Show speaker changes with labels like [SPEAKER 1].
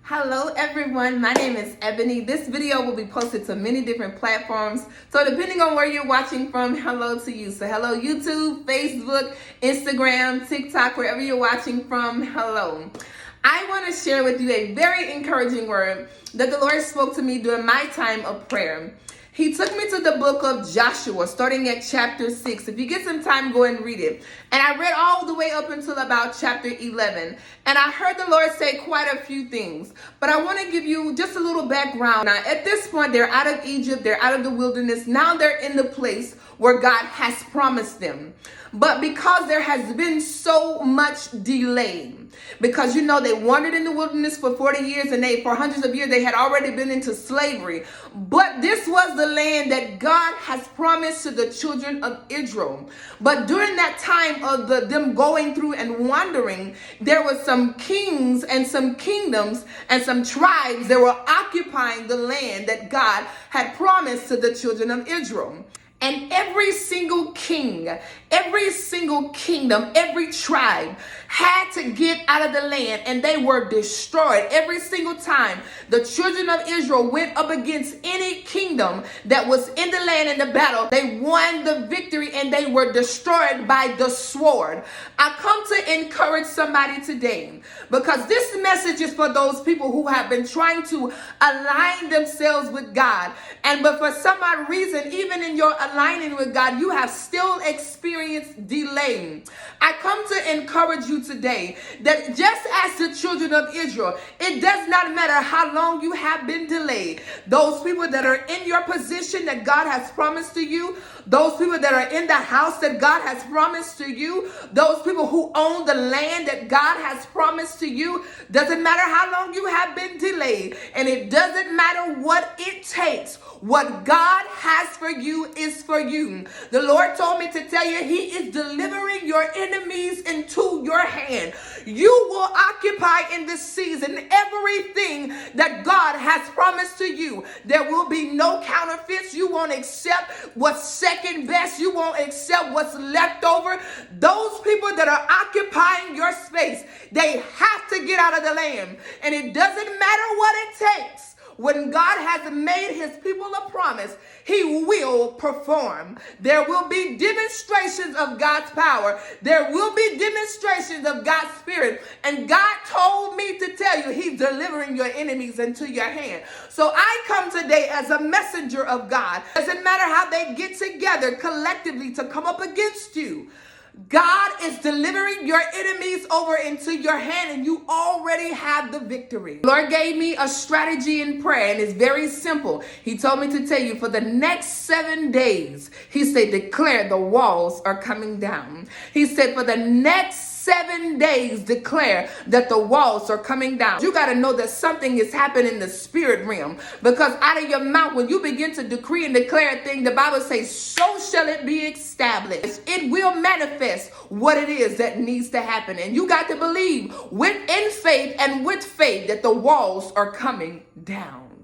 [SPEAKER 1] Hello everyone, my name is Ebony. This video will be posted to many different platforms. So depending on where you're watching from, hello to you. So hello YouTube, Facebook, Instagram, TikTok, wherever you're watching from, hello. I want to share with you a very encouraging word that the Lord spoke to me during my time of prayer. He took me to the book of Joshua, starting at chapter 6. If you get some time, go and read it. And I read all the way up until about chapter 11. And I heard the Lord say quite a few things. But I want to give you just a little background. Now, at this point, they're out of Egypt. They're out of the wilderness. Now they're in the place where God has promised them. But because there has been so much delay, because they wandered in the wilderness for 40 years and for hundreds of years they had already been into slavery. But this was the land that God has promised to the children of Israel. But during that time of them going through and wandering, there were some kings and some kingdoms and some tribes that were occupying the land that God had promised to the children of Israel. And every single king, every single kingdom, every tribe had to get out of the land, and they were destroyed. Every single time the children of Israel went up against any kingdom that was in the land in the battle, they won the victory and they were destroyed by the sword. I come to encourage somebody today, because this message is for those people who have been trying to align themselves with God. But for some odd reason, even in your aligning with God, you have still experienced delay. I come to encourage you today that just as the children of Israel, it does not matter how long you have been delayed. Those people that are in your position that God has promised to you, those people that are in the house that God has promised to you, those people who own the land that God has promised to you, doesn't matter how long you have been delayed, and it doesn't matter what it takes. What God has for you is for you. The Lord told me to tell you, He is delivering your enemies into your hand. You will occupy in this season everything that God has promised to you. There will be no counterfeits. You won't accept what's second best. You won't accept what's left over. Those people that are occupying your space, they have to get out of the land. And it doesn't matter what it takes. When God has made His people a promise, He will perform. There will be demonstrations of God's power. There will be demonstrations of God's Spirit. And God told me to tell you, He's delivering your enemies into your hand. So I come today as a messenger of God. Doesn't matter how they get together collectively to come up against you. God is delivering your enemies over into your hand, and you already have the victory. The Lord gave me a strategy in prayer, and it's very simple. He told me to tell you for the next 7 days, He said, declare the walls are coming down. He said for the next 7 days, declare that the walls are coming down. You got to know that something is happening in the spirit realm, because out of your mouth, when you begin to decree and declare a thing, the Bible says, so shall it be established. It will manifest what it is that needs to happen. And you got to believe in faith that the walls are coming down.